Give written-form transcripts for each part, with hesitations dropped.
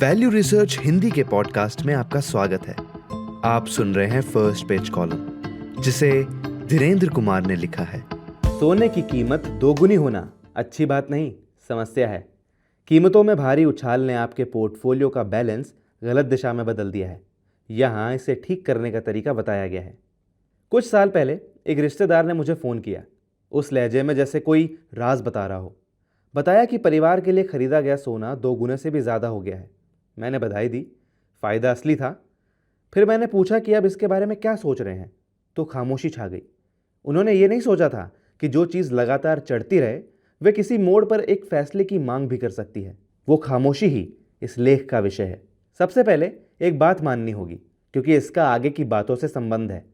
Value research Hindi के podcast में आपका स्वागत है। आप सुन रहे हैं फर्स्ट पेज कॉलम, जिसे धीरेन्द्र कुमार ने लिखा है। सोने की कीमत दोगुनी होना अच्छी बात नहीं, समस्या है। कीमतों में भारी उछाल ने आपके पोर्टफोलियो का बैलेंस गलत दिशा में बदल दिया है। यहाँ इसे ठीक करने का तरीका बताया गया है। कुछ साल पहले एक रिश्तेदार ने मुझे फ़ोन किया, उस लहजे में जैसे कोई राज बता रहा हो। बताया कि परिवार के लिए खरीदा गया सोना 2 गुने से भी ज़्यादा हो गया है। मैंने बधाई दी, फ़ायदा असली था। फिर मैंने पूछा कि अब इसके बारे में क्या सोच रहे हैं, तो खामोशी छा गई। उन्होंने ये नहीं सोचा था कि जो चीज़ लगातार चढ़ती रहे वे किसी मोड़ पर एक फैसले की मांग भी कर सकती है। वो खामोशी ही इस लेख का विषय है। सबसे पहले एक बात माननी होगी, क्योंकि इसका आगे की बातों से संबंध है।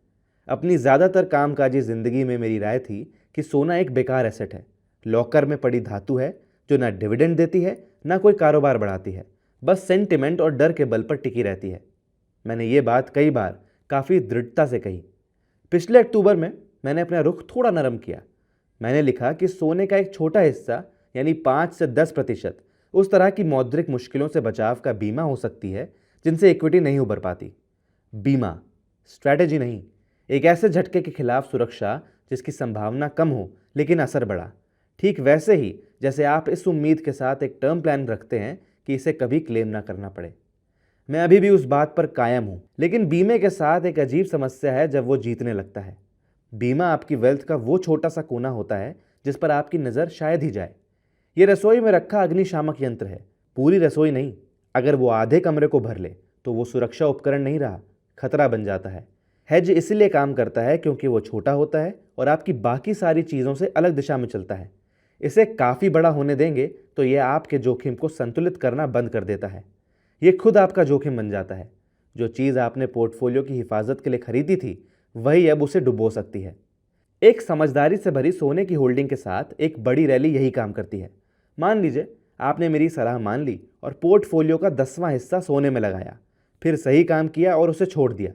अपनी ज़्यादातर कामकाजी ज़िंदगी में मेरी राय थी कि सोना एक बेकार एसेट है, लॉकर में पड़ी धातु है जो ना डिविडेंड देती है ना कोई कारोबार बढ़ाती है, बस सेंटिमेंट और डर के बल पर टिकी रहती है। मैंने ये बात कई बार काफ़ी दृढ़ता से कही। पिछले अक्टूबर में मैंने अपना रुख थोड़ा नरम किया। मैंने लिखा कि सोने का एक छोटा हिस्सा यानी 5 से 10% उस तरह की मौद्रिक मुश्किलों से बचाव का बीमा हो सकती है जिनसे इक्विटी नहीं उभर पाती। बीमा, स्ट्रैटेजी नहीं, एक ऐसे झटके के खिलाफ सुरक्षा जिसकी संभावना कम हो लेकिन असर बड़ा। ठीक वैसे ही जैसे आप इस उम्मीद के साथ एक टर्म प्लान रखते हैं कि इसे कभी क्लेम ना करना पड़े। मैं अभी भी उस बात पर कायम हूं, लेकिन बीमे के साथ एक अजीब समस्या है जब वो जीतने लगता है। बीमा आपकी वेल्थ का वो छोटा सा कोना होता है जिस पर आपकी नज़र शायद ही जाए। ये रसोई में रखा अग्निशामक यंत्र है, पूरी रसोई नहीं। अगर वो आधे कमरे को भर ले तो वो सुरक्षा उपकरण नहीं रहा, खतरा बन जाता है। हेज इसलिए काम करता है क्योंकि वो छोटा होता है और आपकी बाकी सारी चीज़ों से अलग दिशा में चलता है। इसे काफ़ी बड़ा होने देंगे तो ये आपके जोखिम को संतुलित करना बंद कर देता है। ये खुद आपका जोखिम बन जाता है। जो चीज़ आपने पोर्टफोलियो की हिफाजत के लिए खरीदी थी वही अब उसे डुबो सकती है। एक समझदारी से भरी सोने की होल्डिंग के साथ एक बड़ी रैली यही काम करती है। मान लीजिए आपने मेरी सलाह मान ली और पोर्टफोलियो का 10वां हिस्सा सोने में लगाया, फिर सही काम किया और उसे छोड़ दिया।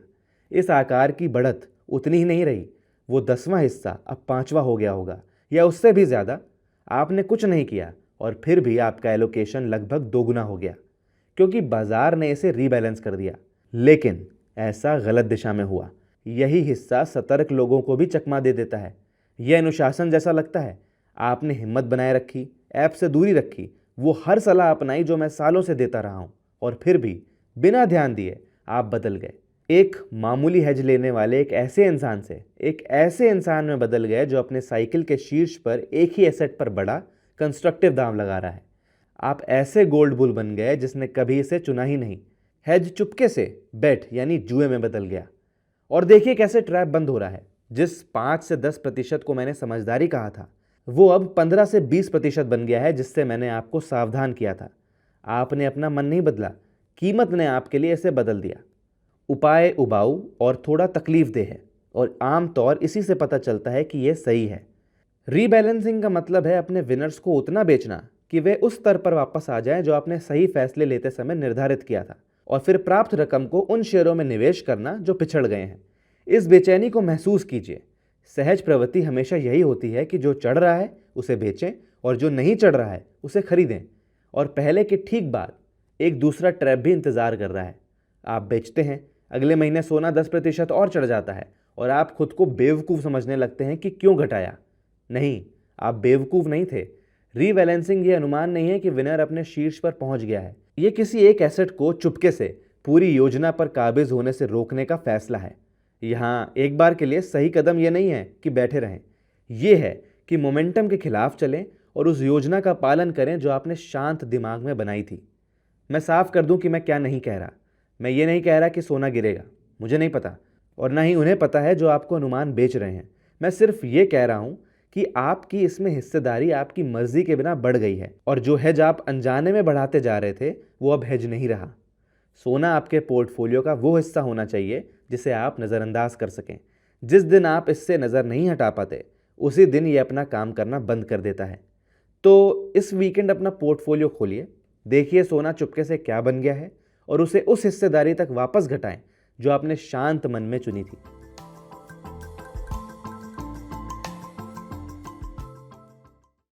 इस आकार की बढ़त उतनी ही नहीं रही, वो 10वां हिस्सा अब 5वां हो गया होगा या उससे भी ज़्यादा। आपने कुछ नहीं किया और फिर भी आपका एलोकेशन लगभग दोगुना हो गया, क्योंकि बाजार ने इसे रीबैलेंस कर दिया। लेकिन ऐसा गलत दिशा में हुआ। यही हिस्सा सतर्क लोगों को भी चकमा दे देता है। यह अनुशासन जैसा लगता है। आपने हिम्मत बनाए रखी, ऐप से दूरी रखी, वो हर सलाह अपनाई जो मैं सालों से देता रहा हूँ, और फिर भी बिना ध्यान दिए आप बदल गए। एक मामूली हेज लेने वाले एक ऐसे इंसान में बदल गए जो अपने साइकिल के शीर्ष पर एक ही एसेट पर बड़ा कंस्ट्रक्टिव दांव लगा रहा है। आप ऐसे गोल्ड बुल बन गए जिसने कभी इसे चुना ही नहीं। हेज चुपके से बेट यानी जुए में बदल गया। और देखिए कैसे ट्रैप बंद हो रहा है। जिस 5 से 10% को मैंने समझदारी कहा था, वो अब 15 से 20% बन गया है, जिससे मैंने आपको सावधान किया था। आपने अपना मन नहीं बदला, कीमत ने आपके लिए इसे बदल दिया। उपाय उबाऊ और थोड़ा तकलीफदेह है, और आमतौर इसी से पता चलता है कि यह सही है। रीबैलेंसिंग का मतलब है अपने विनर्स को उतना बेचना कि वे उस स्तर पर वापस आ जाएं जो आपने सही फैसले लेते समय निर्धारित किया था, और फिर प्राप्त रकम को उन शेयरों में निवेश करना जो पिछड़ गए हैं। इस बेचैनी को महसूस कीजिए। सहज प्रवृत्ति हमेशा यही होती है कि जो चढ़ रहा है उसे बेचें और जो नहीं चढ़ रहा है उसे खरीदें। और पहले के ठीक बाद एक दूसरा ट्रैप भी इंतजार कर रहा है। आप बेचते हैं, अगले महीने सोना 10% और चढ़ जाता है और आप खुद को बेवकूफ़ समझने लगते हैं कि क्यों घटाया। नहीं, आप बेवकूफ़ नहीं थे। रीबैलेंसिंग ये अनुमान नहीं है कि विनर अपने शीर्ष पर पहुंच गया है। ये किसी एक एसेट को चुपके से पूरी योजना पर काबिज होने से रोकने का फैसला है। यहाँ एक बार के लिए सही कदम ये नहीं है कि बैठे रहें, ये है कि मोमेंटम के खिलाफ चलें और उस योजना का पालन करें जो आपने शांत दिमाग में बनाई थी। मैं साफ कर दूं कि मैं क्या नहीं कह रहा। मैं ये नहीं कह रहा कि सोना गिरेगा, मुझे नहीं पता, और ना ही उन्हें पता है जो आपको अनुमान बेच रहे हैं। मैं सिर्फ ये कह रहा हूँ कि आपकी इसमें हिस्सेदारी आपकी मर्जी के बिना बढ़ गई है, और जो हेज आप अनजाने में बढ़ाते जा रहे थे वो अब हेज नहीं रहा। सोना आपके पोर्टफोलियो का वो हिस्सा होना चाहिए जिसे आप नज़रअंदाज कर सकें। जिस दिन आप इससे नज़र नहीं हटा पाते उसी दिन ये अपना काम करना बंद कर देता है। तो इस वीकेंड अपना पोर्टफोलियो खोलिए, देखिए सोना चुपके से क्या बन गया है, और उसे उस हिस्सेदारी तक वापस घटाएं जो आपने शांत मन में चुनी थी।